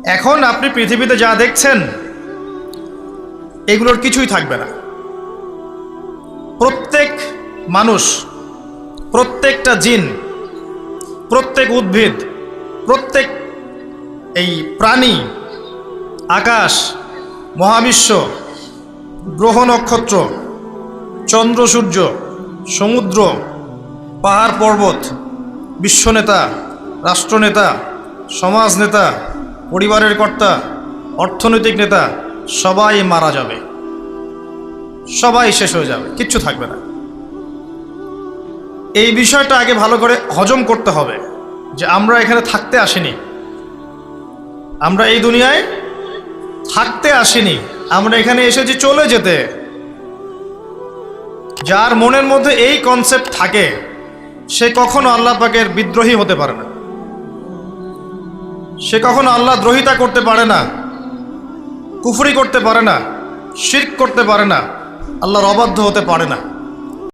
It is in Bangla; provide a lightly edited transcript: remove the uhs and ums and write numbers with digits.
এখন আপনি পৃথিবীতে যা দেখছেন এগুলোর কিছুই থাকবে না। প্রত্যেক মানুষ, প্রত্যেকটা জিন, প্রত্যেক উদ্ভিদ, প্রত্যেক এই প্রাণী, আকাশ, মহাবিশ্ব, গ্রহ নক্ষত্র, চন্দ্র সূর্য, সমুদ্র, পাহাড় পর্বত, বিশ্বনেতা, রাষ্ট্রনেতা, সমাজনেতা, পরিবারের কর্তা, অর্থনৈতিক নেতা সবাই মারা যাবে, সবাই শেষ হয়ে যাবে, কিচ্ছু থাকবে না। এই বিষয়টা আগে ভালো করে হজম করতে হবে যে আমরা এখানে থাকতে আসিনি, আমরা এই দুনিয়ায় থাকতে আসিনি, আমরা এখানে এসেছি চলে যেতে। যার মনের মধ্যে এই কনসেপ্ট থাকে সে কখনো আল্লাহ পাকের বিদ্রোহী হতে পারে না, সে কখনো আল্লাহ দ্রোহিতা করতে পারে না, কুফরি করতে পারে না, শিরক করতে পারে না, আল্লাহর অবাধ্য হতে পারে না।